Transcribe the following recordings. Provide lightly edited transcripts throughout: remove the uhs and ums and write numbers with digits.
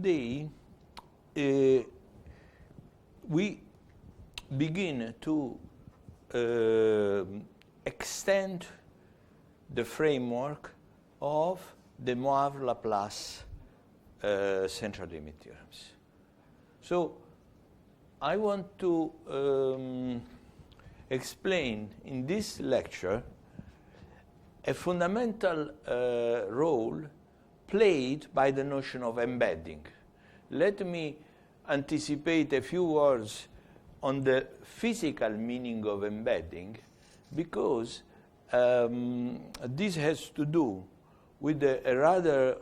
today we begin to extend the framework of the Moivre-Laplace central limit theorems. So I want to explain in this lecture a fundamental role played by the notion of embedding. Let me anticipate a few words on the physical meaning of embedding, because this has to do with a rather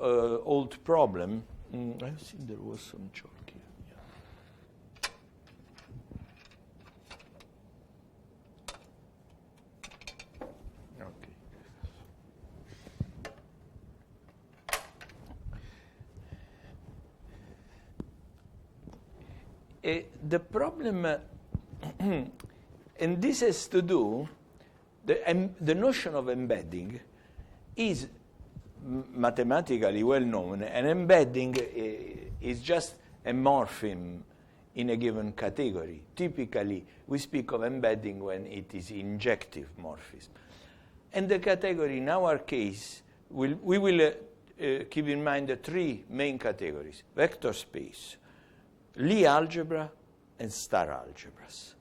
old problem. I think there was some chalk here. Yeah. Okay. The problem, and this has to do, the notion of embedding is mathematically well known. An embedding is just a morphism in a given category. Typically, we speak of embedding when it is injective morphism. And the category, in our case, we will keep in mind the three main categories: vector space, Lie algebra, and star algebras.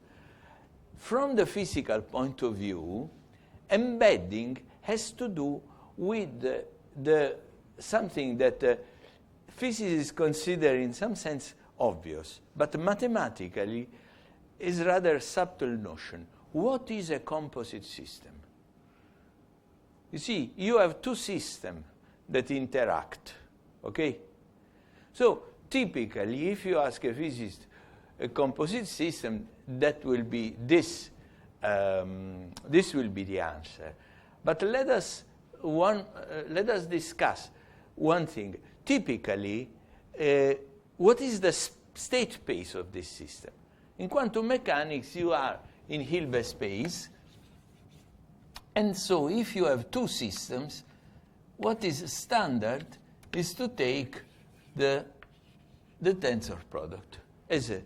From the physical point of view, embedding has to do with something that physicists consider in some sense obvious, but mathematically is rather subtle notion. What is a composite system? You see, you have two systems that interact, okay? So typically, if you ask a physicist a composite system, that will be this. This will be the answer. But let us discuss one thing. Typically, what is the state space of this system? In quantum mechanics, you are in Hilbert space. And so if you have two systems, what is standard is to take the tensor product as a.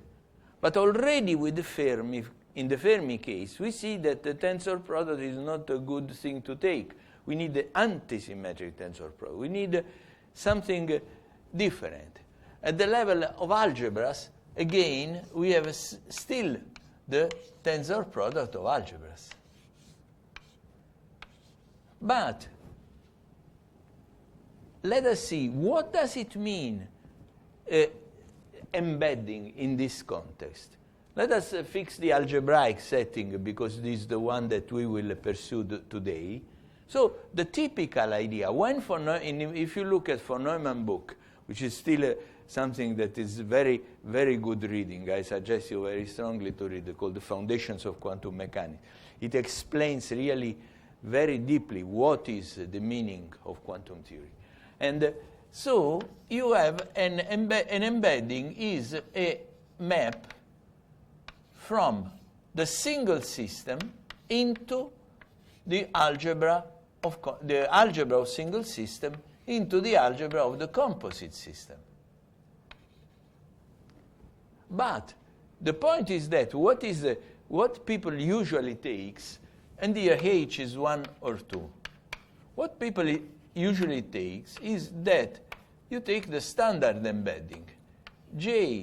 But already with the Fermi, in the Fermi case, we see that the tensor product is not a good thing to take. We need the antisymmetric tensor product. We need something different. At the level of algebras, again, we have still the tensor product of algebras. But let us see, what does it mean embedding in this context? Let us fix the algebraic setting, because this is the one that we will pursue today. So the typical idea, if you look at von Neumann book, which is still something that is very, very good reading, I suggest you very strongly to read it, called The Foundations of Quantum Mechanics. It explains really very deeply what is the meaning of quantum theory. And so you have an embedding is a map from the single system into the algebra of single system into the algebra of the composite system. But the point is that what people usually takes, and here H is 1 or 2. What people usually takes is that you take the standard embedding, J1,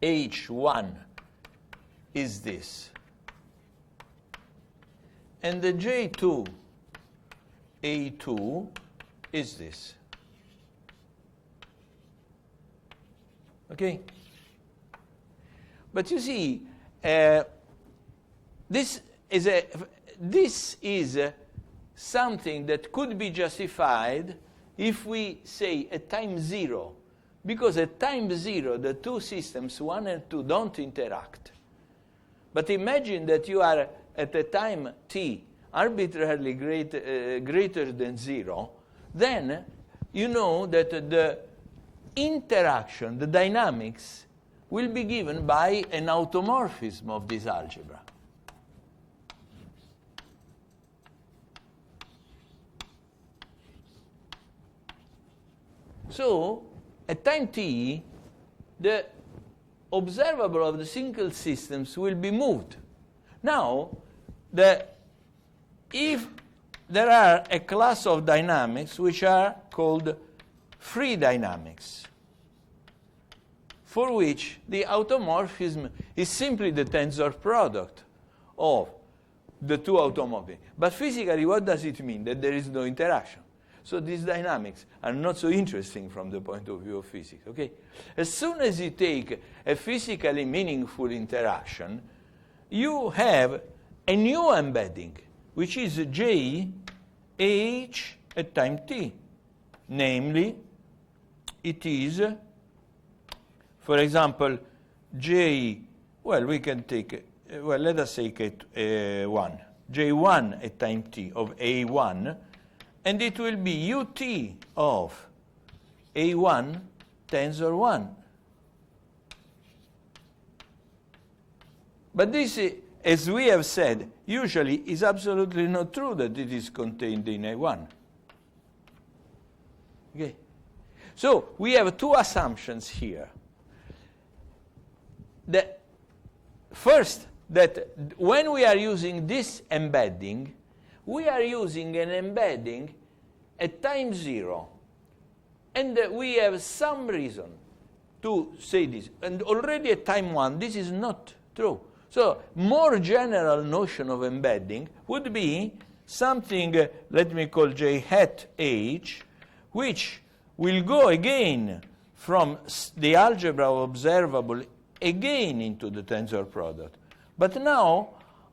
H1 is this. And the J2, A2 is this. Okay? But you see, this is something that could be justified if we say at time 0, because at time 0 the two systems 1 and 2 don't interact. But imagine that you are at a time t arbitrarily greater than 0, then you know that the interaction, the dynamics, will be given by an automorphism of this algebra. So at time t, the observable of the single systems will be moved. Now, if there are a class of dynamics which are called free dynamics, for which the automorphism is simply the tensor product of the two automorphisms. But physically, what does it mean? That there is no interaction. So these dynamics are not so interesting from the point of view of physics. Okay? As soon as you take a physically meaningful interaction, you have a new embedding, which is J H at time t. Namely, it is, for example, J, well, we can take, well, let us take it 1. J1 at time t of A1, and it will be ut of A1 tensor 1. But this, as we have said, usually is absolutely not true that it is contained in A1. Okay? So we have two assumptions here. First, that when we are using this embedding, we are using an embedding at time 0. And we have some reason to say this. And already at time 1, this is not true. So more general notion of embedding would be something, let me call J hat H, which will go again from the algebra of observable again into the tensor product. But now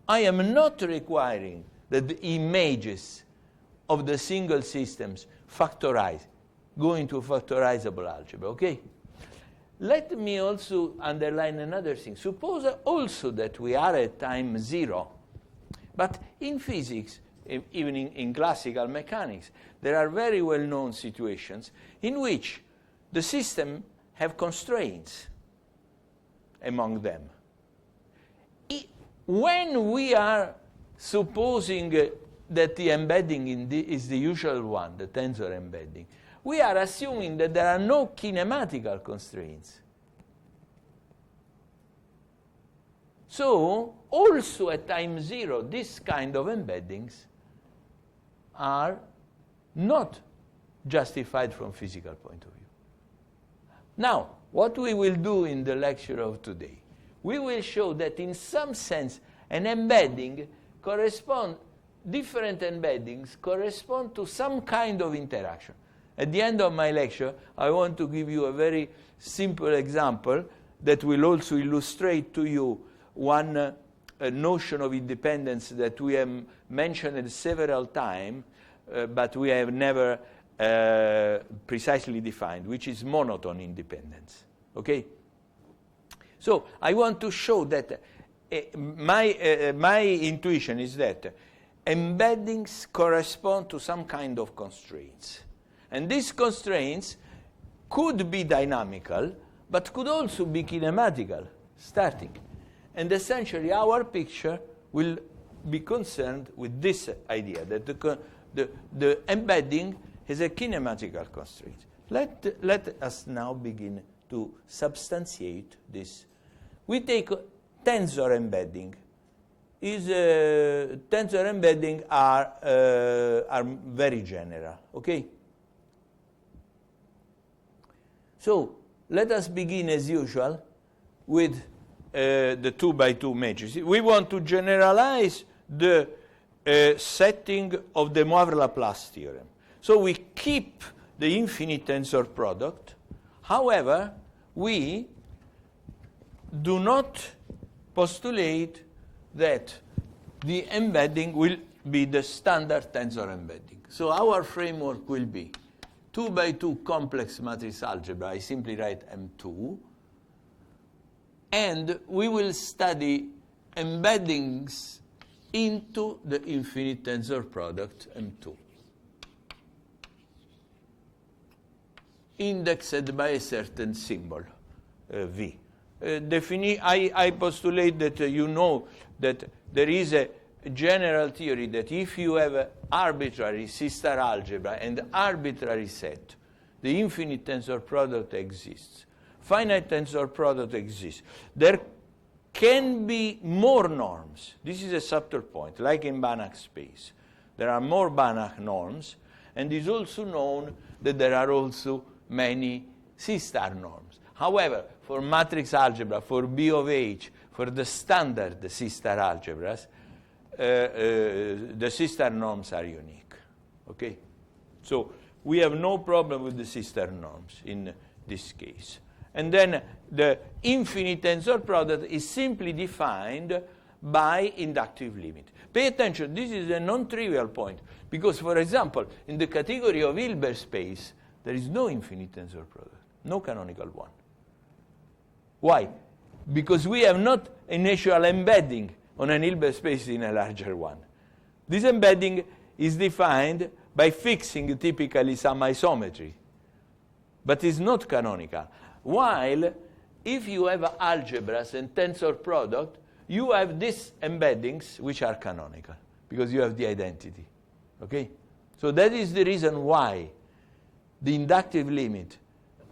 I am not requiring that the images of the single systems factorize, go into factorizable algebra, okay? Let me also underline another thing. Suppose also that we are at time 0, but in physics, even in classical mechanics, there are very well-known situations in which the system have constraints among them. When we are supposing that the embedding is the usual one, the tensor embedding, we are assuming that there are no kinematical constraints. So, also at time 0, this kind of embeddings are not justified from physical point of view. Now, what we will do in the lecture of today, we will show that in some sense an embedding different embeddings correspond to some kind of interaction. At the end of my lecture, I want to give you a very simple example that will also illustrate to you one notion of independence that we have mentioned several times, but we have never precisely defined, which is monotone independence. Okay? So I want to show that my intuition is that embeddings correspond to some kind of constraints. And these constraints could be dynamical, but could also be kinematical, static. And essentially our picture will be concerned with this idea, that the embedding has a kinematical constraint. Let us now begin to substantiate this. We take tensor embedding. Tensor embedding are very general, okay? So let us begin as usual with the 2x2 matrix. We want to generalize the setting of the Moivre-Laplace theorem. So we keep the infinite tensor product. However, we do not postulate that the embedding will be the standard tensor embedding. So our framework will be 2x2 complex matrix algebra. I simply write M2. And we will study embeddings into the infinite tensor product M2, indexed by a certain symbol, V. I postulate that you know that there is a general theory that if you have an arbitrary C-star algebra and arbitrary set, the infinite tensor product exists. Finite tensor product exists. There can be more norms. This is a subtle point, like in Banach space. There are more Banach norms, and it's also known that there are also many C-star norms. However, for matrix algebra, for B of H, for the standard C-star algebras, the C-star norms are unique. Okay? So we have no problem with the C-star norms in this case. And then the infinite tensor product is simply defined by inductive limit. Pay attention, this is a non-trivial point, because, for example, in the category of Hilbert space, there is no infinite tensor product, no canonical one. Why? Because we have not a natural embedding on an Hilbert space in a larger one. This embedding is defined by fixing typically some isometry, but is not canonical. While if you have algebras and tensor product, you have these embeddings which are canonical, because you have the identity. Okay? So that is the reason why the inductive limit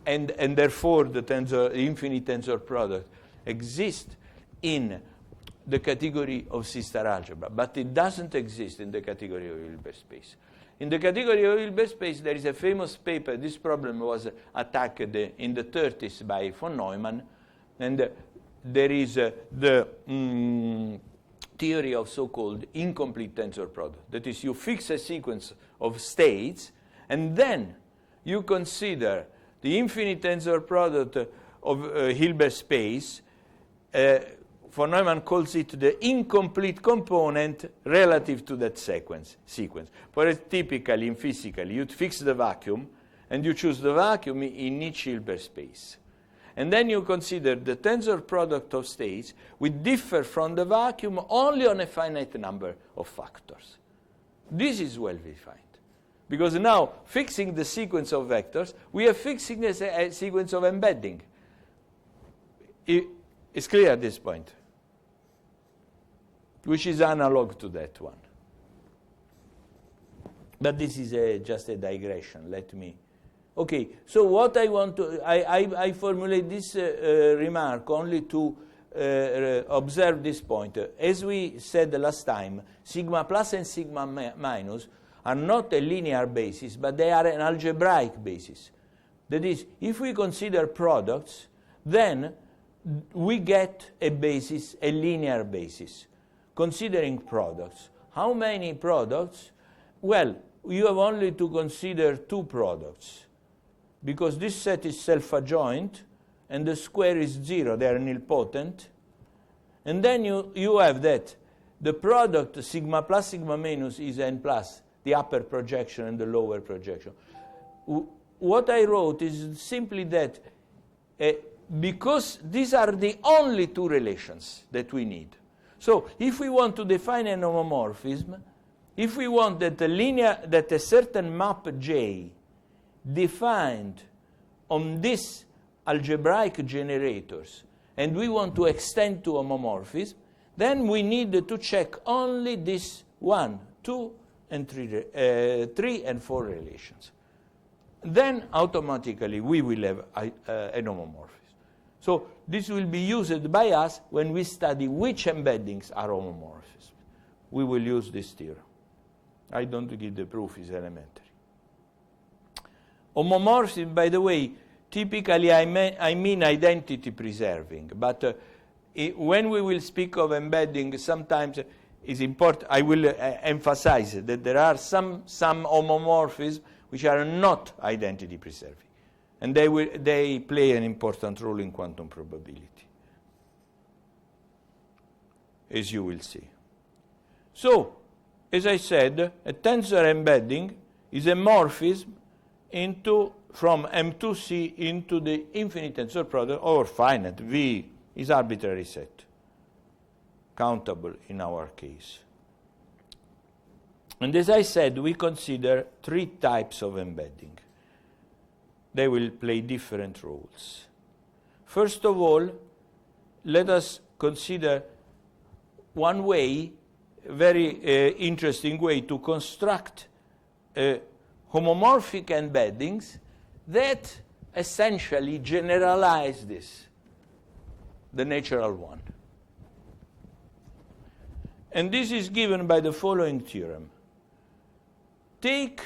and therefore the infinite tensor product exist in the category of C-star algebra, but it doesn't exist in the category of Hilbert space. In the category of Hilbert space, there is a famous paper. This problem was attacked in the 30s by von Neumann, and there is the theory of so-called incomplete tensor product. That is, you fix a sequence of states, and then you consider the infinite tensor product of Hilbert space. Von Neumann calls it the incomplete component relative to that sequence. For typically in physical, you fix the vacuum, and you choose the vacuum in each Hilbert space. And then you consider the tensor product of states which differ from the vacuum only on a finite number of factors. This is well defined. Because now, fixing the sequence of vectors, we are fixing a sequence of embedding. It's clear at this point, which is analog to that one. But this is just a digression. Let me. Okay, so what I want to, I formulate this remark only to observe this point. As we said last time, sigma plus and sigma minus are not a linear basis, but they are an algebraic basis. That is, if we consider products, then we get a basis, a linear basis. Considering products. How many products? Well, you have only to consider two products, because this set is self-adjoint, and the square is 0. They are nilpotent. And then you have that the product sigma plus sigma minus is n plus, the upper projection and the lower projection. What I wrote is simply that because these are the only two relations that we need. So if we want to define an homomorphism, if we want that a certain map J defined on these algebraic generators, and we want to extend to homomorphism, then we need to check only this 1, 2, and 3 and 4 relations. Then automatically we will have an homomorphism. So this will be used by us when we study which embeddings are homomorphisms. We will use this theorem. I don't give the proof, it's elementary. Homomorphism, by the way, typically I mean identity preserving, but when we will speak of embedding, sometimes it's important, I will emphasize that there are some homomorphisms which are not identity preserving. And they play an important role in quantum probability, as you will see. So, as I said, a tensor embedding is a morphism from M2C into the infinite tensor product or finite. V is arbitrary set, countable in our case. And as I said, we consider three types of embedding. They will play different roles. First of all, let us consider one way, very interesting way to construct homomorphic embeddings that essentially generalize this, the natural one. And this is given by the following theorem. Take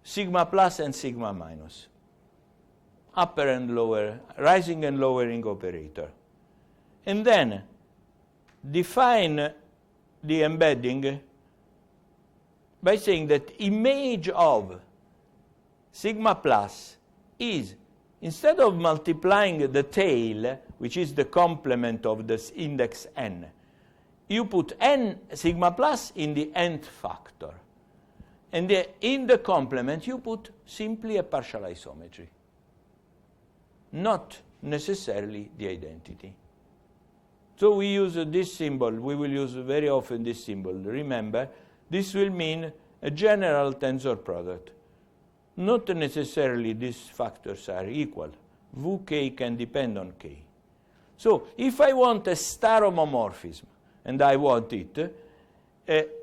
sigma plus and sigma minus, upper and lower, rising and lowering operator. And then define the embedding by saying that image of sigma plus is, instead of multiplying the tail, which is the complement of this index n, you put n sigma plus in the nth factor. And in the complement, you put simply a partial isometry, not necessarily the identity. So we use this symbol. We will use very often this symbol. Remember, this will mean a general tensor product. Not necessarily these factors are equal. Vk can depend on k. So if I want a star homomorphism, and I want it,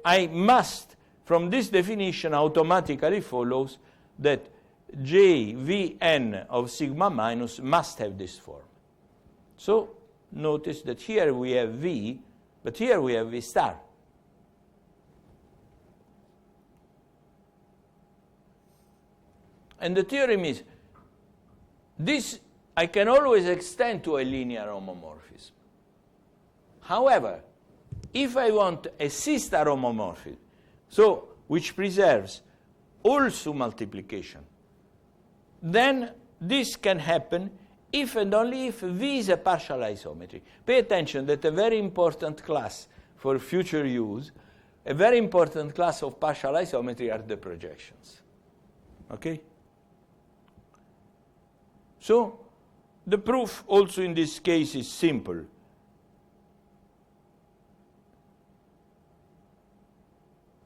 I must, from this definition, automatically follows that JVn of sigma minus must have this form. So notice that here we have V, but here we have V star. And the theorem is, this I can always extend to a linear homomorphism. However, if I want a C-star homomorphism, so which preserves also multiplication, then this can happen if and only if V is a partial isometry. Pay attention that a very important class for future use, a very important class of partial isometry are the projections. Okay? So the proof also in this case is simple.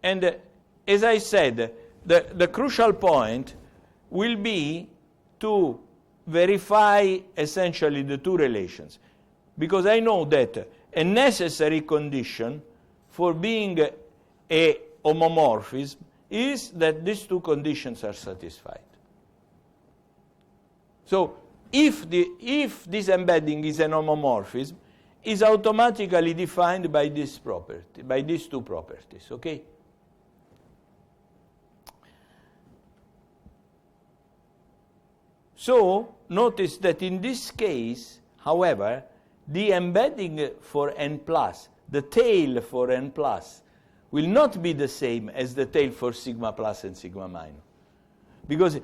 And as I said, the crucial point will be to verify essentially the two relations. Because I know that a necessary condition for being a homomorphism is that these two conditions are satisfied. So if this embedding is an homomorphism, is automatically defined by this property, by these two properties, okay? So notice that in this case, however, the embedding for n plus, the tail for n plus, will not be the same as the tail for sigma plus and sigma minus. Because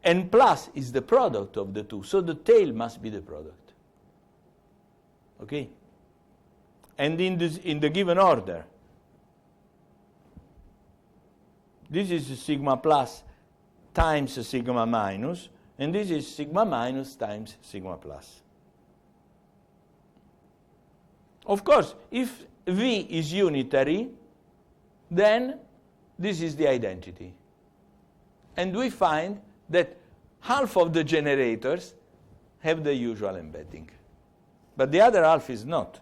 n plus is the product of the two, so the tail must be the product. Okay? And in the given order, this is sigma plus times sigma minus, and this is sigma minus times sigma plus. Of course, if V is unitary, then this is the identity. And we find that half of the generators have the usual embedding, but the other half is not.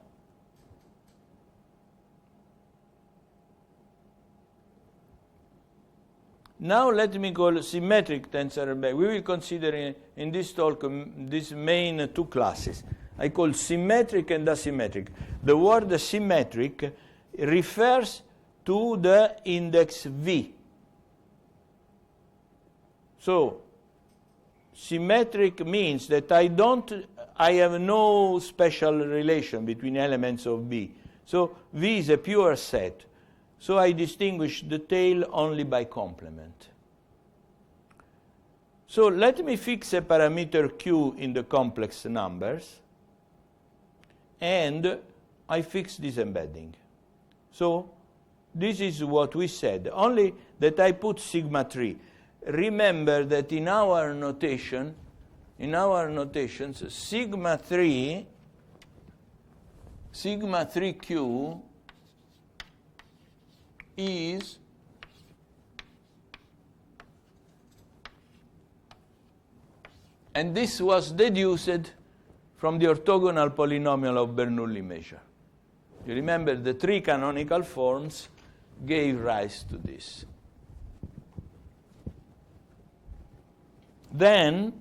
Now let me call symmetric tensor embedding. We will consider in this talk these main two classes. I call symmetric and asymmetric. The word symmetric refers to the index V. So symmetric means that I have no special relation between elements of V. So V is a pure set. So I distinguish the tail only by complement. So let me fix a parameter Q in the complex numbers, and I fix this embedding. So this is what we said, only that I put sigma 3. Remember that in our notations, sigma 3Q is and this was deduced from the orthogonal polynomial of Bernoulli measure. You remember the three canonical forms gave rise to this. then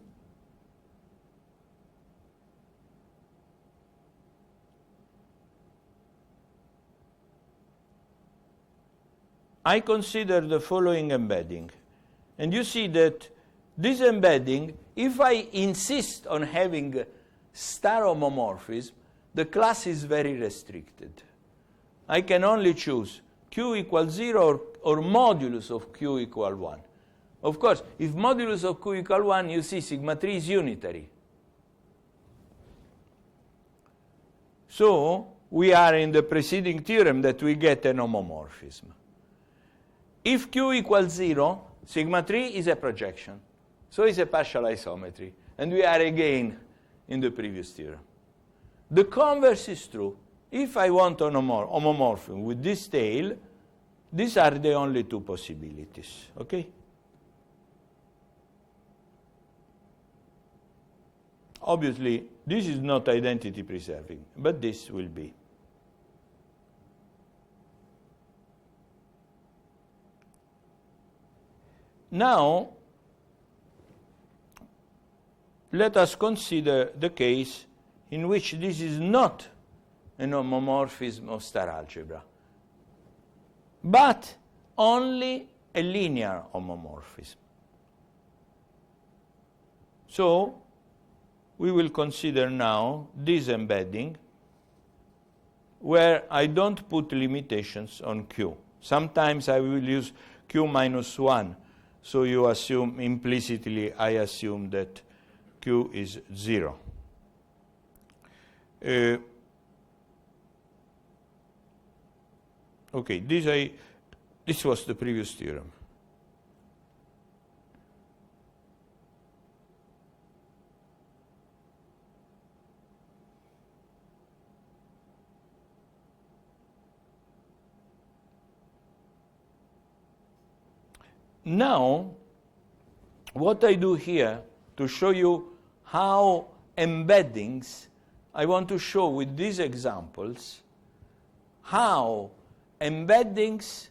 I consider the following embedding. And you see that this embedding, if I insist on having star homomorphism, the class is very restricted. I can only choose Q equals 0 or modulus of Q equal 1. Of course, if modulus of Q equal 1, you see sigma 3 is unitary. So we are in the preceding theorem that we get an homomorphism. If Q equals 0, sigma 3 is a projection. So it's a partial isometry. And we are again in the previous theorem. The converse is true. If I want an homomorphism with this tail, these are the only two possibilities. Okay? Obviously, this is not identity preserving, but this will be. Now, let us consider the case in which this is not an homomorphism of star algebra, but only a linear homomorphism. So, we will consider now this embedding where I don't put limitations on Q. Sometimes I will use Q minus 1. So you assume, implicitly, I assume that Q is 0. Okay, this was the previous theorem. Now, what I do here to show you how embeddings, I want to show with these examples how embeddings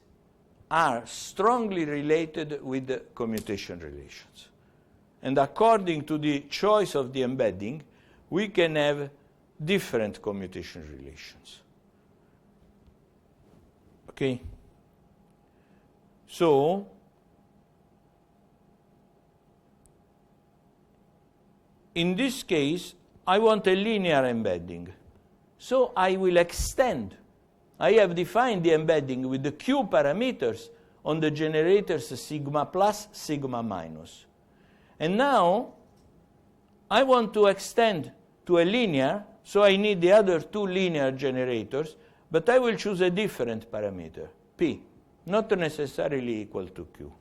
are strongly related with the commutation relations. And according to the choice of the embedding, we can have different commutation relations. Okay? So, in this case, I want a linear embedding. So I will extend. I have defined the embedding with the Q parameters on the generators sigma plus, sigma minus. And now, I want to extend to a linear, so I need the other two linear generators, but I will choose a different parameter, P, not necessarily equal to Q.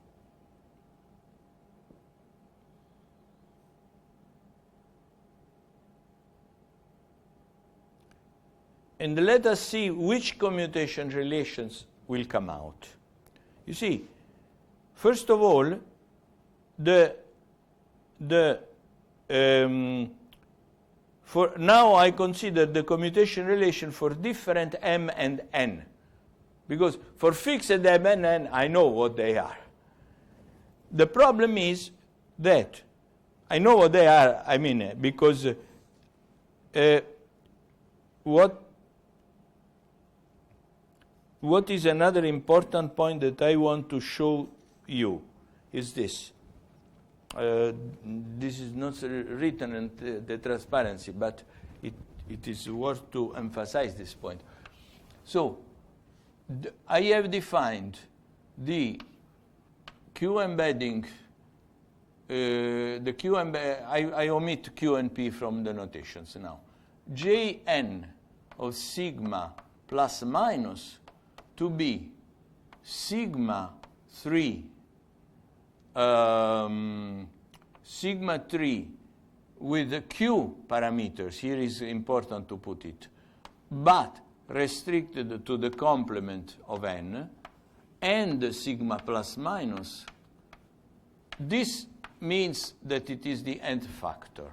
And let us see which commutation relations will come out. You see, first of all, for now I consider the commutation relation for different m and n, because for fixed m and n I know what they are. The problem is that I know what they are. I mean, because what is another important point that I want to show you is this. This is not written in the transparency, but it is worth to emphasize this point. So, I have defined the Q embedding, I omit Q and P from the notations now. Jn of sigma plus minus to be sigma 3 with the Q parameters, here is important to put it, but restricted to the complement of n, and sigma plus minus. This means that it is the nth factor.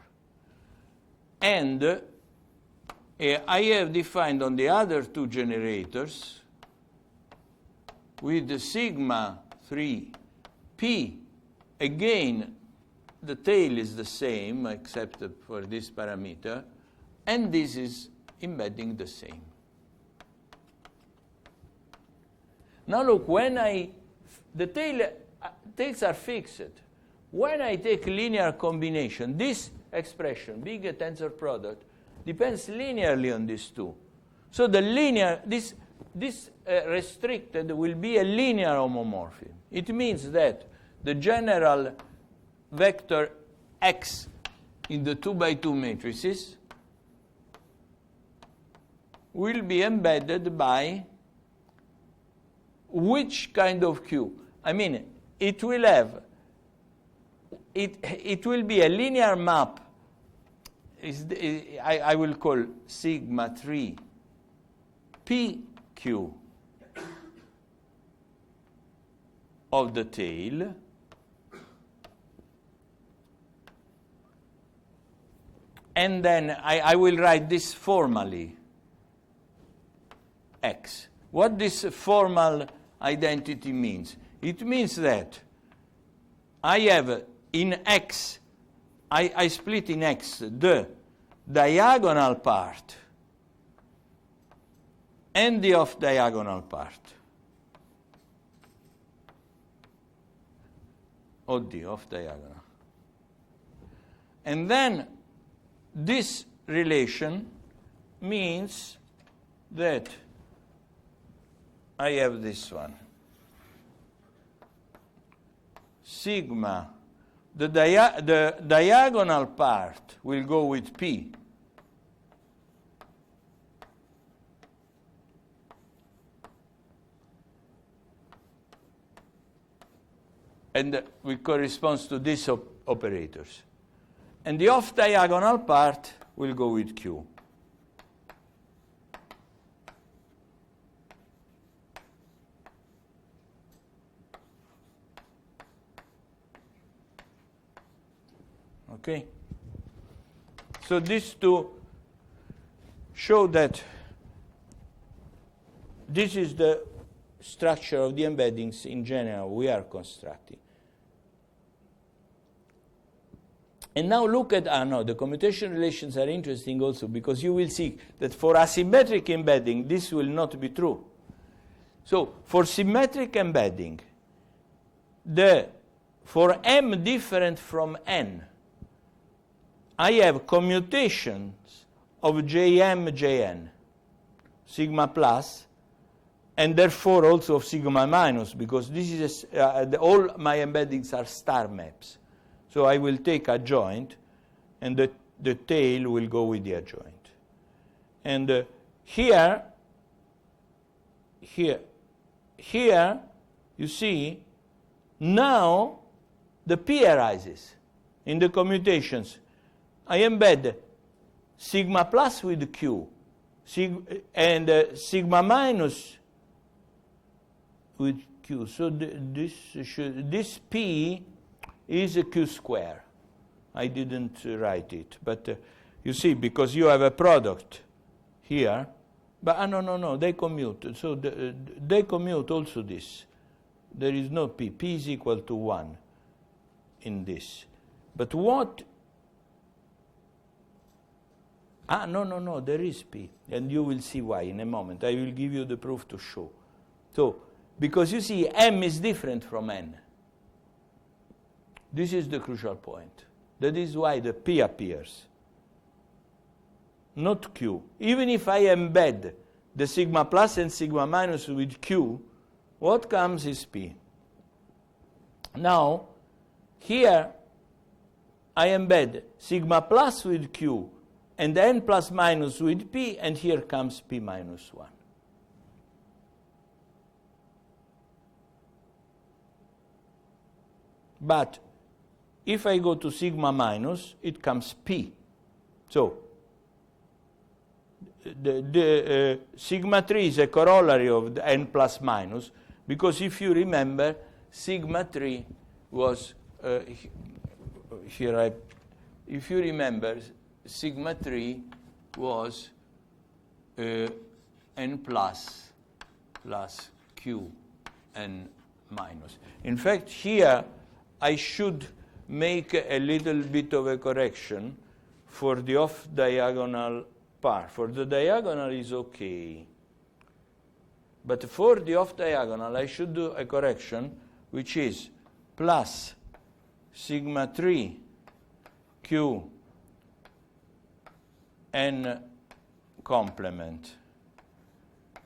And I have defined on the other two generators with the sigma 3 p, again the tail is the same except for this parameter, and this is embedding the same. Now look, when the tails are fixed. When I take linear combination, this expression, big tensor product, depends linearly on these two. So the linear, this restricted will be a linear homomorphism. It means that the general vector x in the 2 by 2 matrices will be embedded by which kind of Q? I mean, it will have, it will be a linear map. I will call sigma 3 PQ of the tail and then I will write this formally X. What this formal identity means? It means that I have in X, I split in X the diagonal part and the off-diagonal part. OD, off-diagonal. And then this relation means that I have this one. Sigma, the diagonal part will go with P. And it corresponds to these operators. And the off-diagonal part will go with Q. Okay? So these two show that this is the structure of the embeddings in general we are constructing. And now look at, the commutation relations are interesting also because you will see that for asymmetric embedding, this will not be true. So for symmetric embedding, for M different from N, I have commutations of Jm, Jn, sigma plus, and therefore also of sigma minus, because this is all my embeddings are star maps. So I will take adjoint, and the tail will go with the adjoint. And here, you see, now the P arises in the commutations. I embed sigma plus with Q, and sigma minus with Q. So this P is a Q square. I didn't write it, but you see, because you have a product here, but no, they commute. So they commute also this. There is no P. P is equal to 1 in this. But what? No, there is P, and you will see why in a moment. I will give you the proof to show. So, because you see, M is different from N. This is the crucial point. That is why the P appears, not Q. Even if I embed the sigma plus and sigma minus with Q, what comes is P. Now, here I embed sigma plus with Q and N plus minus with P, and here comes P minus 1. But if I go to sigma minus, it comes P. So the sigma 3 is a corollary of the N plus minus, because if you remember, sigma 3 was, if you remember, sigma 3 was N plus Q N minus. In fact, here I should make a little bit of a correction for the off-diagonal part. For the diagonal is okay. But for the off-diagonal, I should do a correction, which is plus sigma 3 q n complement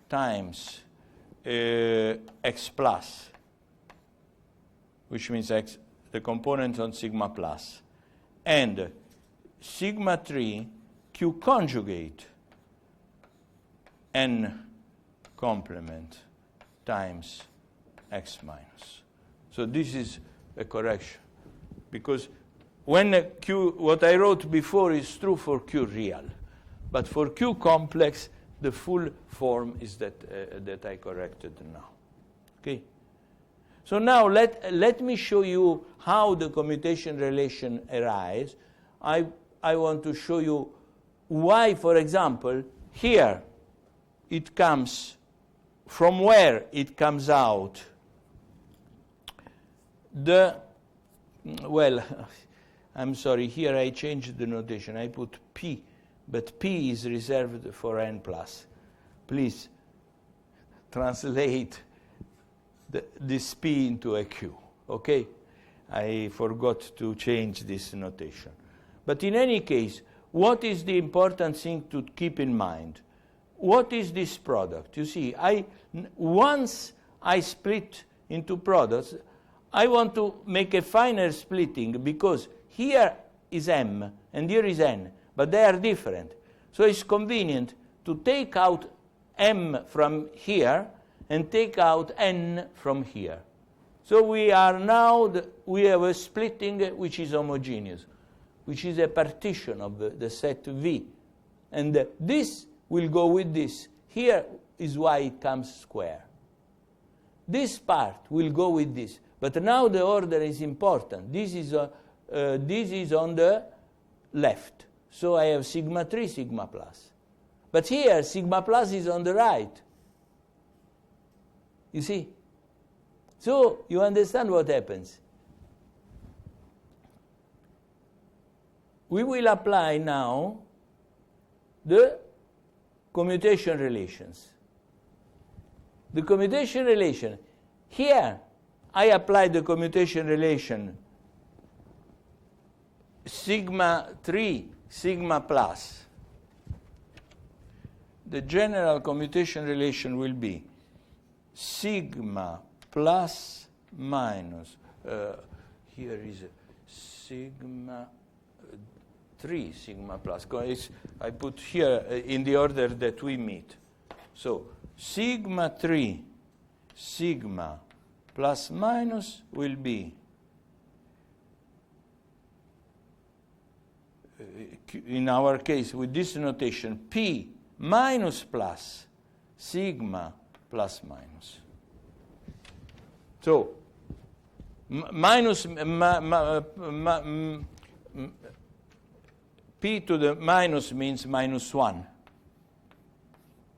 times x plus, which means x, the component on sigma plus, and sigma 3 q conjugate n complement times x minus. So this is a correction, because when q, what I wrote before is true for q real, but for q complex, the full form is that I corrected now. Okay. So now let me show you how the commutation relation arises. I want to show you why, for example, here it comes, from where it comes out, well, I'm sorry, here I changed the notation. I put P, but P is reserved for n plus. Please translate this P into a Q, okay? I forgot to change this notation. But in any case, what is the important thing to keep in mind? What is this product? You see, once I split into products, I want to make a finer splitting, because here is M and here is N, but they are different. So it's convenient to take out M from here and take out N from here. So we are now, we have a splitting which is homogeneous, which is a partition of the set V. And this will go with this. Here is why it comes square. This part will go with this. But now the order is important. This is on the left. So I have sigma 3, sigma plus. But here, sigma plus is on the right. You see? So you understand what happens. We will apply now the commutation relations. The commutation relation. Here, I apply the commutation relation sigma 3, sigma plus. The general commutation relation will be sigma plus minus, here is sigma 3, sigma plus. I put here in the order that we meet. So sigma 3, sigma plus minus will be in our case with this notation P minus plus sigma plus minus. So minus P to the minus means minus 1.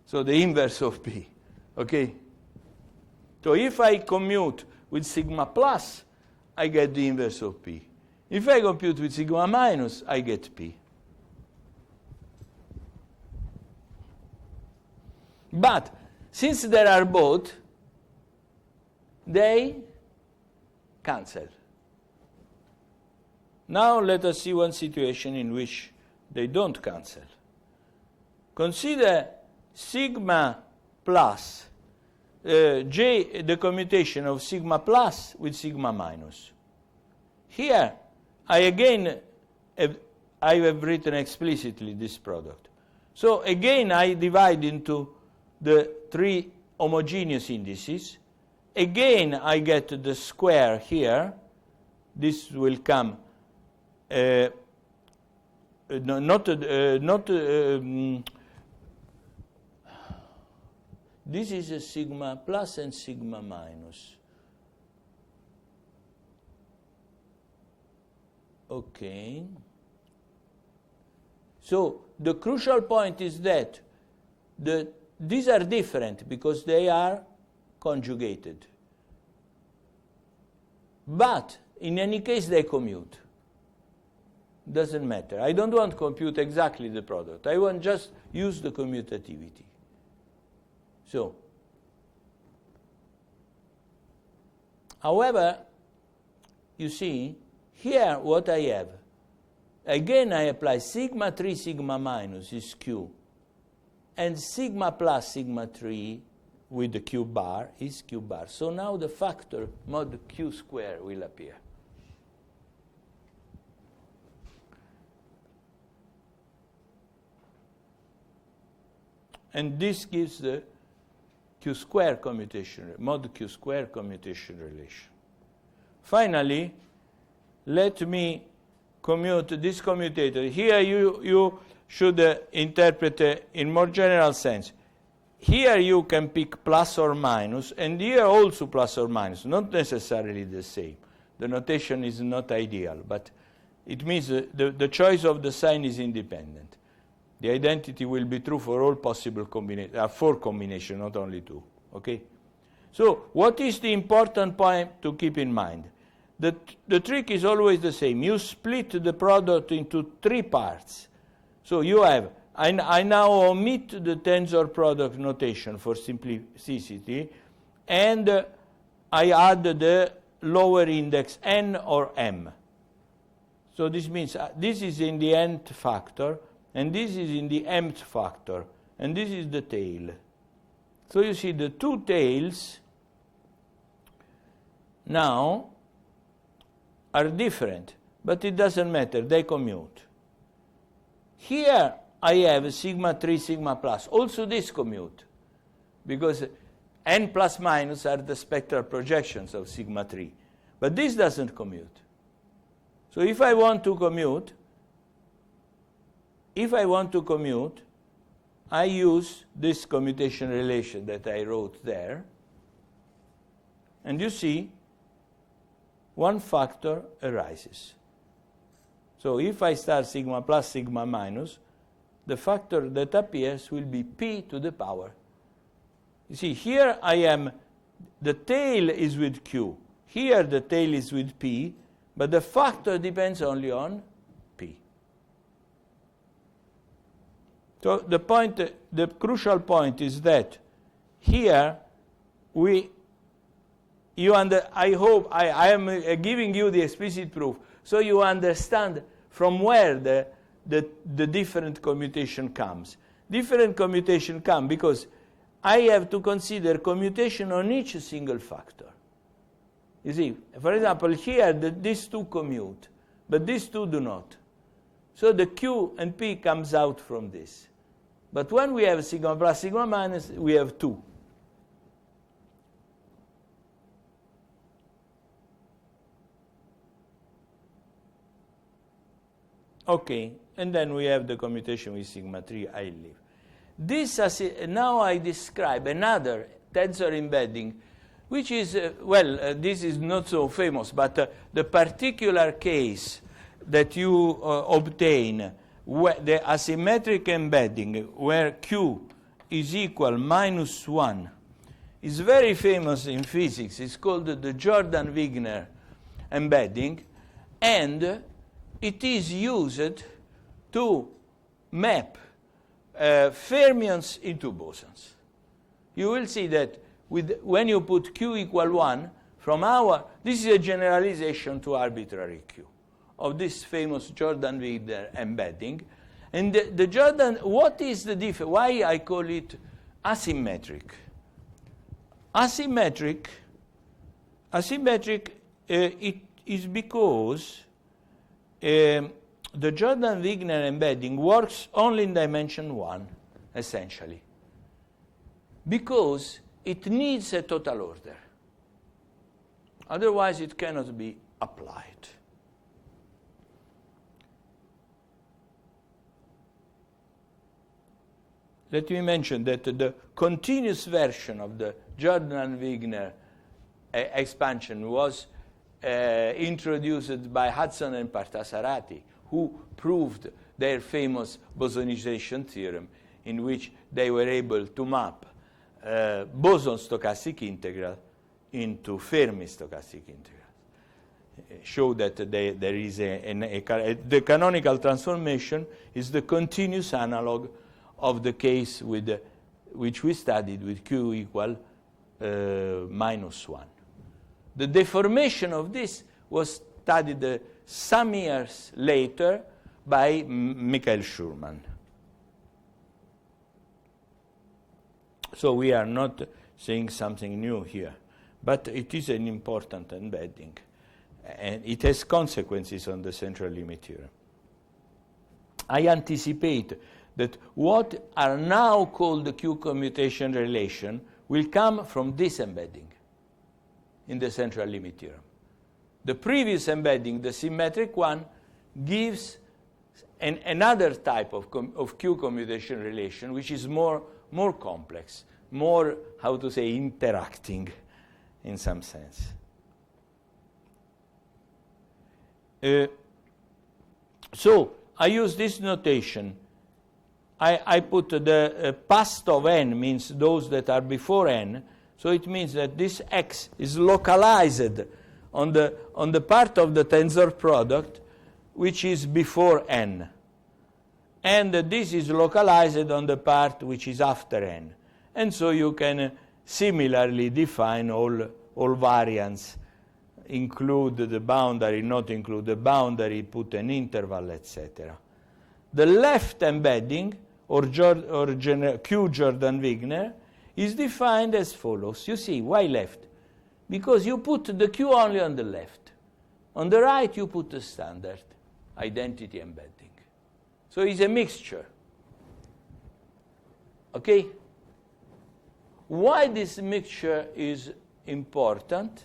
So the inverse of P, okay? So if I commute with sigma plus, I get the inverse of P. If I compute with sigma minus, I get P. But since there are both, they cancel. Now let us see one situation in which they don't cancel. Consider sigma plus, J, the commutation of sigma plus with sigma minus. Here, I have written explicitly this product. So again, I divide into the three homogeneous indices. Again, I get the square here. This will come, this is a sigma plus and sigma minus. Okay. So the crucial point is that these are different because they are conjugated. But In any case, they commute. Doesn't matter. I don't want to compute exactly the product. I want just use the commutativity. So, however, you see, here what I have, again I apply sigma 3, sigma minus is Q, and sigma plus sigma 3 with the Q bar is Q bar. So now the factor mod Q square will appear. And this gives the Q square commutation, mod Q square commutation relation. Finally, let me commute this commutator. Here you should interpret in more general sense. Here you can pick plus or minus, and here also plus or minus, not necessarily the same. The notation is not ideal, but it means the choice of the sign is independent. The identity will be true for all possible combinations, 4 combinations, not only 2. Okay? So what is the important point to keep in mind? The trick is always the same. You split the product into 3 parts. So you have, I now omit the tensor product notation for simplicity, and I add the lower index n or m. So this means this is in the nth factor, and this is in the mth factor, and this is the tail. So you see the 2 tails now are different, but it doesn't matter, they commute. Here I have sigma 3, sigma plus. Also this commute, because n plus minus are the spectral projections of sigma 3. But this doesn't commute. So if I want to commute, I use this commutation relation that I wrote there. And you see, one factor arises. So if I start sigma plus, sigma minus, the factor that appears will be p to the power. You see, here I am, the tail is with q. Here the tail is with p, but the factor depends only on p. So the crucial point is that here I hope I am giving you the explicit proof, so you understand from where the different commutation comes. Different commutation come because I have to consider commutation on each single factor. You see, for example, here these 2 commute, but these 2 do not. So the Q and P comes out from this. But when we have sigma plus, sigma minus, we have 2. Okay, and then we have the commutation with sigma 3, I leave. This, now I describe another tensor embedding, which is, this is not so famous, but the particular case that you obtain, the asymmetric embedding, where Q is equal minus 1, is very famous in physics. It's called the Jordan-Wigner embedding, and it is used to map fermions into bosons. You will see that when you put Q equal 1, this is a generalization to arbitrary Q of this famous Jordan-Wigner embedding. And the Jordan, what is the difference? Why I call it asymmetric? Asymmetric, it is because the Jordan-Wigner embedding works only in dimension 1, essentially, because it needs a total order. Otherwise, it cannot be applied. Let me mention that the continuous version of the Jordan-Wigner expansion was introduced by Hudson and Parthasarathi, who proved their famous bosonization theorem, in which they were able to map boson stochastic integral into Fermi stochastic integrals. show that there is the canonical transformation is the continuous analog of the case with which we studied with Q equal -1. The deformation of this was studied some years later by Michael Schurman. So we are not saying something new here, but it is an important embedding, and it has consequences on the central limit theorem. I anticipate that what are now called the Q commutation relation will come from this embedding in the central limit theorem. The previous embedding, the symmetric one, gives another type of Q commutation relation, which is more complex, more, how to say, interacting in some sense. So I use this notation. I put the past of n means those that are before n, so it means that this x is localized on the part of the tensor product which is before n. And this is localized on the part which is after n. And so you can similarly define all variants, include the boundary, not include the boundary, put an interval, etc. The left embedding, or Q Jordan-Wigner, is defined as follows. You see, why left? Because you put the Q only on the left. On the right, you put the standard identity embedding. So it's a mixture. Okay? Why this mixture is important?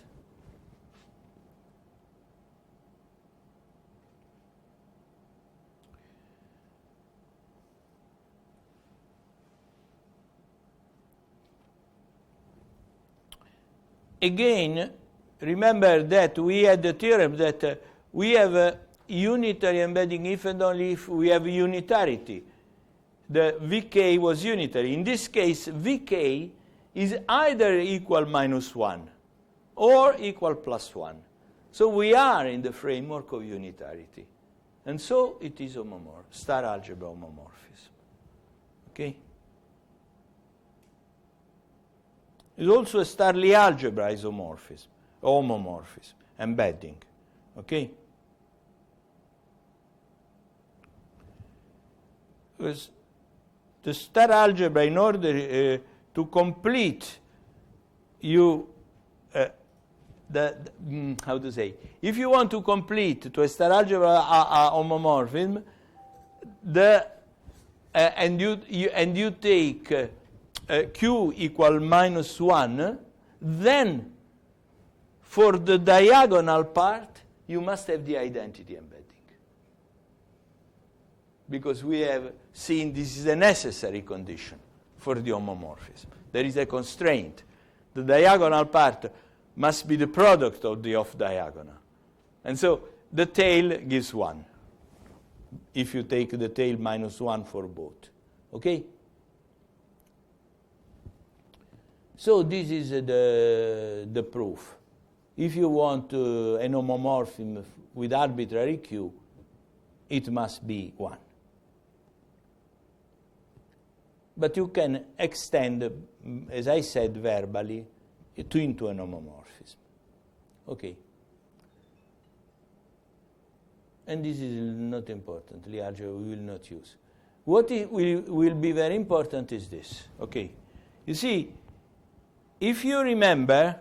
Again, remember that we had the theorem that we have a unitary embedding if and only if we have unitarity. The Vk was unitary. In this case, Vk is either equal -1 or equal +1. So we are in the framework of unitarity. And so it is homomorphism, star algebra homomorphism. Okay? It's also a Starry algebra isomorphism, homomorphism, embedding. Okay? Because the star algebra, in order to complete how to say, if you want to complete to a star algebra homomorphism, and you take Q equal -1, then for the diagonal part you must have the identity embedding, because we have seen this is a necessary condition for the homomorphism. There is a constraint. The diagonal part must be the product of the off-diagonal. And so the tail gives 1, if you take the tail -1 for both. Okay? So this is the proof. If you want an homomorphism with arbitrary Q, it must be 1. But you can extend, as I said verbally, into an homomorphism. Okay. And this is not important. The algebra we will not use. What will be very important is this. Okay. You see, if you remember,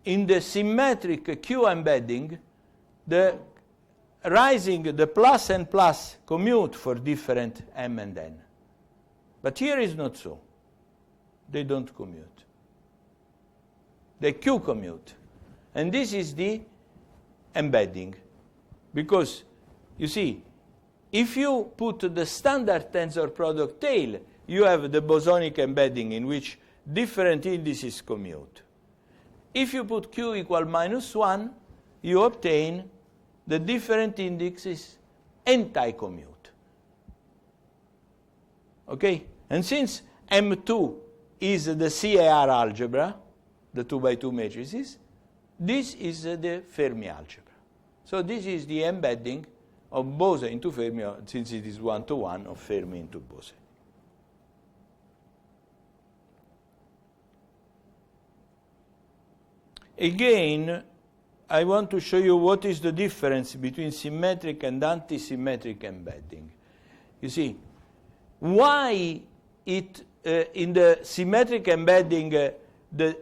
in the symmetric Q embedding, the plus and plus commute for different m and n. But here is not so. They don't commute. They Q commute. And this is the embedding. Because, you see, if you put the standard tensor product tail, you have the bosonic embedding in which different indices commute. If you put Q equal -1, you obtain the different indices anti-commute. Okay? And since M2 is the CAR algebra, the 2 by 2 matrices, this is the Fermi algebra. So this is the embedding of Bose into Fermi, since it is one-to-one, of Fermi into Bose. Again, I want to show you what is the difference between symmetric and anti-symmetric embedding. You see, why it in the symmetric embedding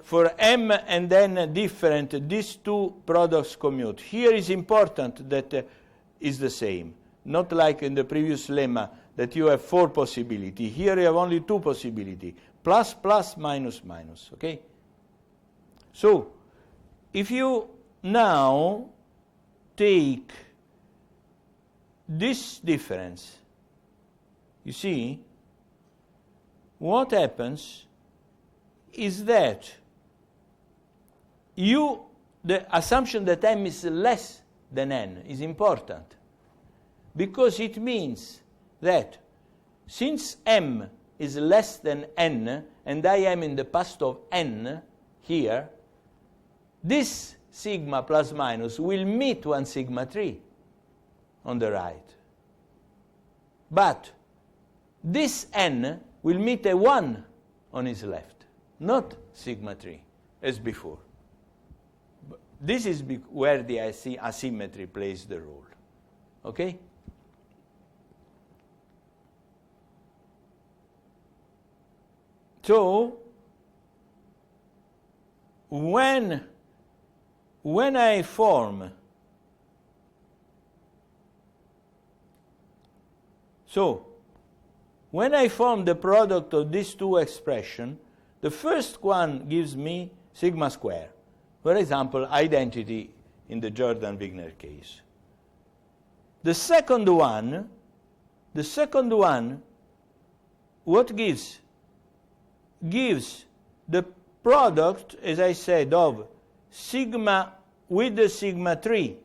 for M and N different, these two products commute. Here is important that is the same, not like in the previous lemma that you have 4 possibilities. Here you have only 2 possibilities, plus, plus, minus, minus, okay? So, if you now take this difference, you see, what happens is that the assumption that M is less than N is important, because it means that since M is less than N, and I am in the past of N here, this sigma plus minus will meet 1 sigma 3 on the right. But this N will meet a 1 on his left, not sigma 3 as before. This is where the asymmetry plays the role. Okay? So, when I form, when I form the product of these two expressions, the first one gives me sigma square. For example, identity in the Jordan-Wigner case. The second one, what gives? Gives the product, as I said, of sigma with the sigma 3.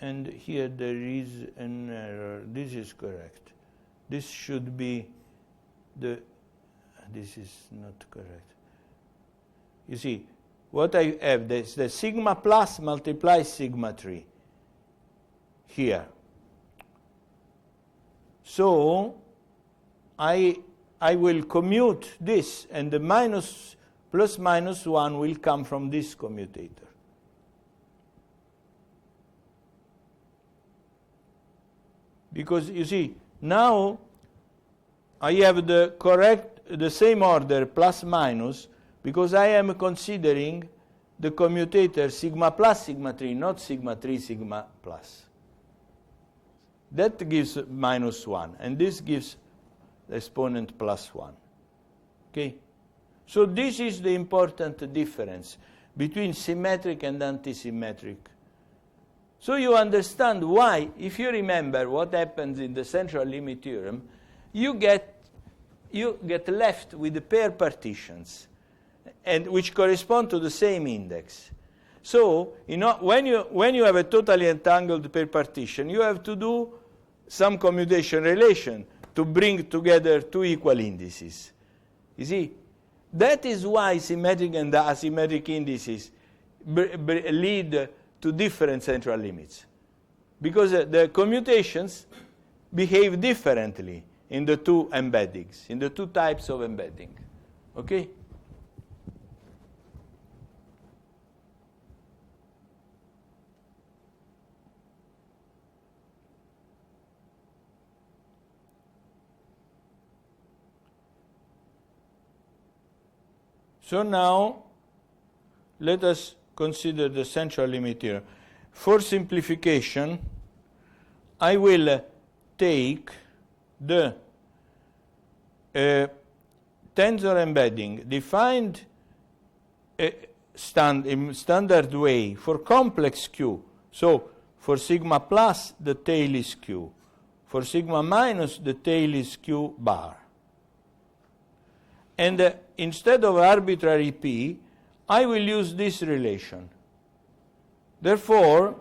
And here there is an error. This is correct. This should be this is not correct. You see, what I have is the sigma plus multiplies sigma 3 here. So I will commute this, and the minus plus minus 1 will come from this commutator. Because you see, now I have the same order plus minus, because I am considering the commutator sigma plus sigma 3, not sigma 3 sigma plus. That gives minus 1, and this gives the exponent plus 1. Okay? So this is the important difference between symmetric and antisymmetric. So you understand why, if you remember what happens in the central limit theorem, you get left with the pair partitions, and which correspond to the same index. So, when you have a totally entangled pair partition, you have to do some commutation relation to bring together two equal indices. You see, that is why symmetric and asymmetric indices lead to different central limits, because the commutations behave differently in the two embeddings, in the two types of embedding. Okay? So now, let us consider the central limit theorem. For simplification, I will take the tensor embedding defined in standard way for complex Q. So for sigma plus, the tail is Q. For sigma minus, the tail is Q bar. And instead of arbitrary P, I will use this relation. Therefore,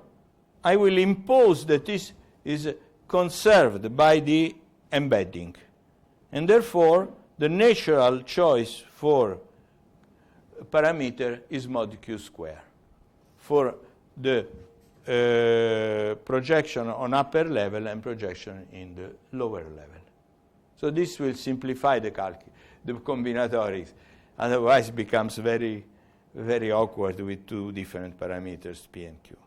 I will impose that this is conserved by the embedding. And therefore, the natural choice for parameter is mod q square for the projection on upper level and projection in the lower level. So this will simplify the combinatorics. Otherwise, it becomes very, very awkward with two different parameters, P and Q.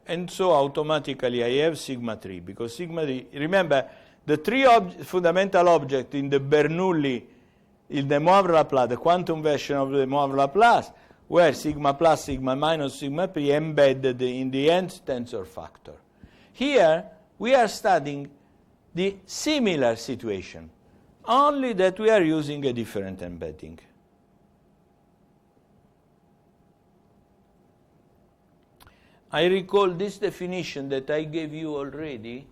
And so automatically I have sigma 3, because sigma 3, remember, the three fundamental objects in the Bernoulli, in the Moivre-Laplace, the quantum version of the Moivre-Laplace, were sigma plus, sigma minus, sigma p embedded in the nth tensor factor. Here, we are studying the similar situation, only that we are using a different embedding. I recall this definition that I gave you already.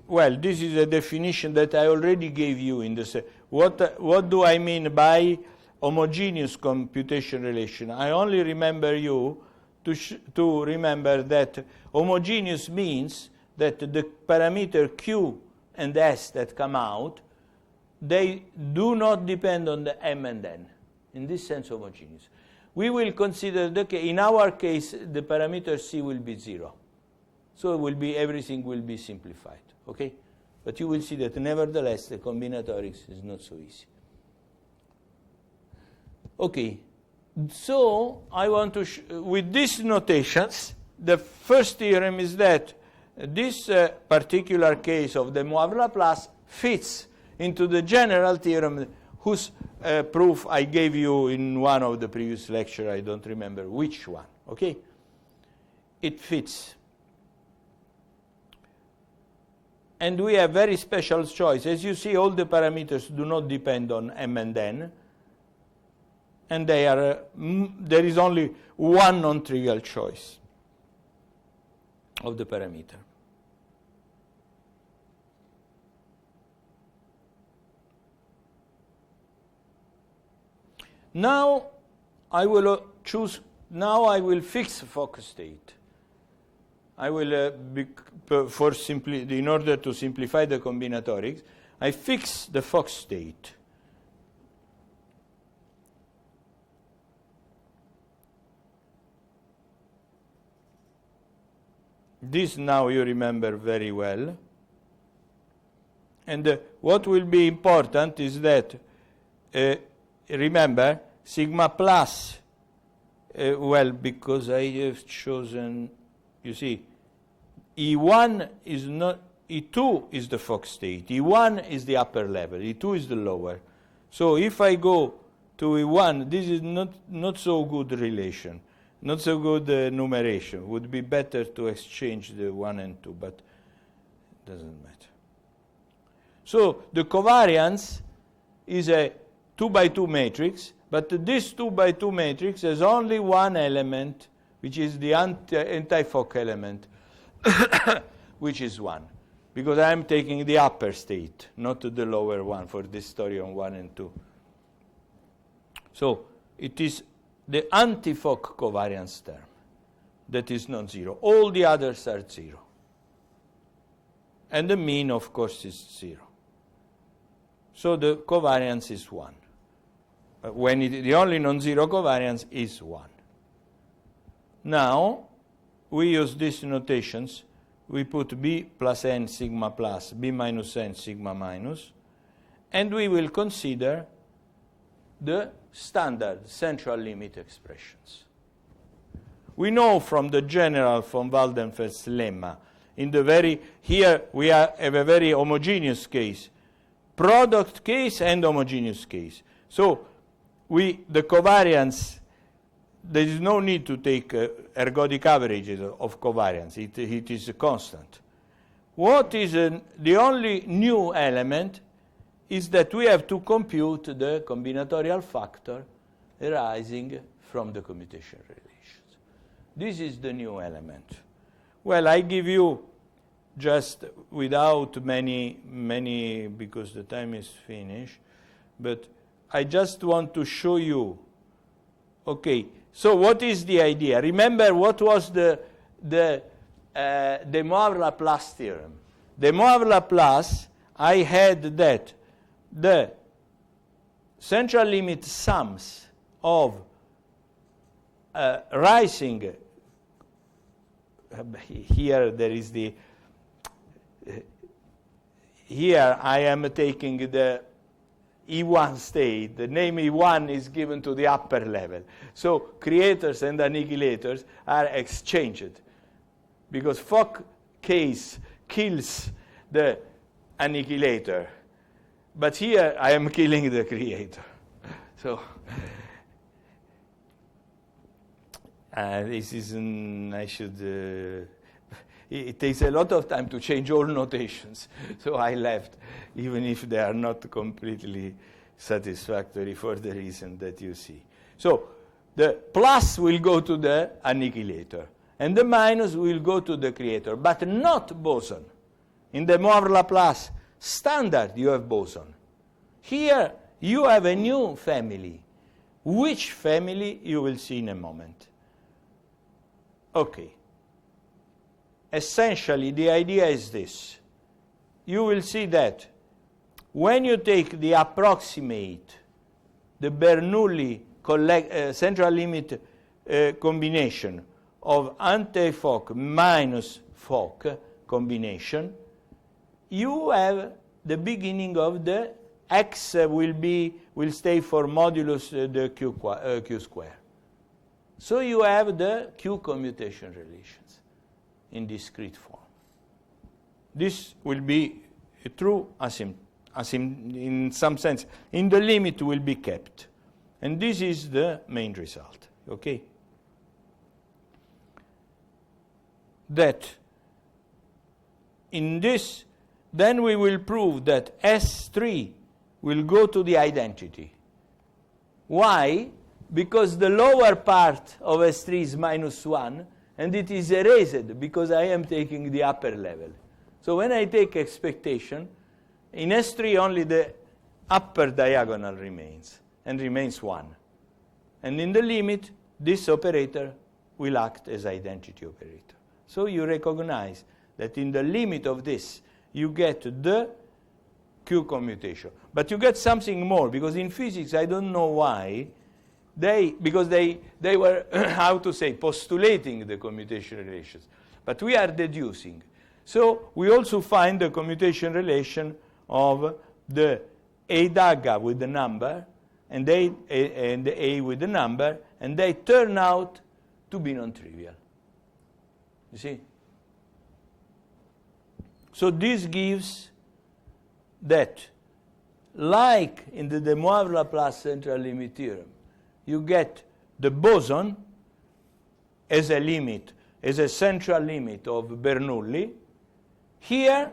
Well, this is a definition that I already gave you in the what do I mean by homogeneous computation relation? I only remember you to remember that homogeneous means that the parameter Q and S that come out, they do not depend on the M and N. In this sense, homogeneous. We will consider in our case, the parameter C will be 0. So it will be, everything will be simplified, okay? But you will see that nevertheless, the combinatorics is not so easy. Okay, so I want to, with these notations, the first theorem is that this particular case of the Moivre-Laplace fits into the general theorem whose proof I gave you in one of the previous lectures. I don't remember which one, okay? It fits. And we have very special choice. As you see, all the parameters do not depend on M and N. And they are, there is only one non-trivial choice of the parameter. Now I will choose, now I will fix Fock state. I will, in order to simplify the combinatorics, I fix the Fock state. This now you remember very well. And what will be important is that, remember, sigma plus, well, because I have chosen, you see, E1 is not, E2 is the Fock state, E1 is the upper level, E2 is the lower. So if I go to E1, this is not so good relation, not so good numeration. Would be better to exchange the 1 and 2, but it doesn't matter. So the covariance is a 2 by 2 matrix, but this 2 by 2 matrix has only one element, which is the anti-Fock element, which is 1, because I'm taking the upper state, not the lower one for this story on 1 and 2. So it is the anti-Fock covariance term that is non-zero. All the others are 0. And the mean, of course, is 0. So the covariance is 1. When the only non-zero covariance is 1. Now, we use these notations. We put B plus N sigma plus, B minus N sigma minus, and we will consider the standard central limit expressions. We know from the general von Waldenfeld's lemma, here we have a very homogeneous case, product case and homogeneous case. So the covariance, there is no need to take ergodic averages of covariance. It is a constant. What is the only new element is that we have to compute the combinatorial factor arising from the commutation relations. This is the new element. Well, I give you just without many, because the time is finished, but I just want to show you, okay, So what is the idea? Remember what was the De Moivre-Laplace theorem. De Moivre-Laplace, I had that the central limit sums of rising, here there is the, here I am taking the E1 state. The name E1 is given to the upper level. So creators and annihilators are exchanged, because Fock case kills the annihilator. But here I am killing the creator. So this is, I should, it takes a lot of time to change all notations. So I left, even if they are not completely satisfactory for the reason that you see. So the plus will go to the annihilator, and the minus will go to the creator, but not boson. In the Moivre-Laplace standard, you have boson. Here, you have a new family. Which family, you will see in a moment. Okay. Essentially, the idea is this. You will see that when you take the approximate, the Bernoulli central limit combination of anti-Fock minus Fock combination, you have the beginning of the x will stay for modulus the q square. So you have the q commutation relations in discrete form. This will be true in some sense. In the limit will be kept. And this is the main result. Okay? That in this, then we will prove that S3 will go to the identity. Why? Because the lower part of S3 is -1, and it is erased because I am taking the upper level. So when I take expectation, in S3 only the upper diagonal remains, and remains 1. And in the limit, this operator will act as identity operator. So you recognize that in the limit of this, you get the Q commutation. But you get something more, because in physics, I don't know why, because they were, how to say, postulating the commutation relations. But we are deducing. So we also find the commutation relation of the A dagger with the number, and the A with the number, and they turn out to be non-trivial. You see? So this gives that, like in the De Moivre-Laplace central limit theorem, you get the boson as a limit, as a central limit of Bernoulli. Here,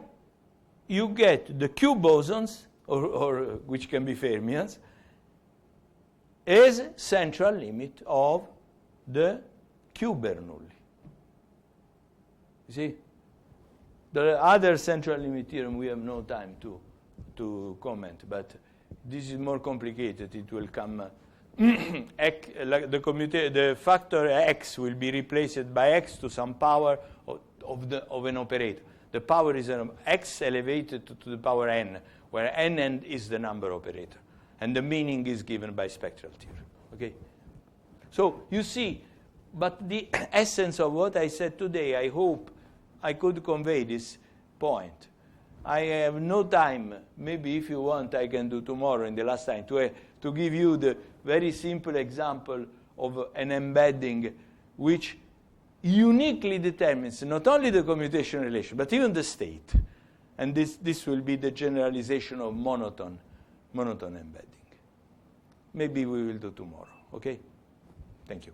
you get the Q bosons, or which can be fermions, as central limit of the Q Bernoulli. You see? The other central limit theorem we have no time to comment, but this is more complicated. It will come, the factor x will be replaced by x to some power of an operator. The power is x elevated to the power n, where n is the number operator. And the meaning is given by spectral theorem. Okay? So you see, but the essence of what I said today, I hope I could convey this point. I have no time. Maybe if you want, I can do tomorrow in the last time to give you the very simple example of an embedding which uniquely determines not only the commutation relation, but even the state. And this will be the generalization of monotone embedding. Maybe we will do tomorrow. Okay? Thank you.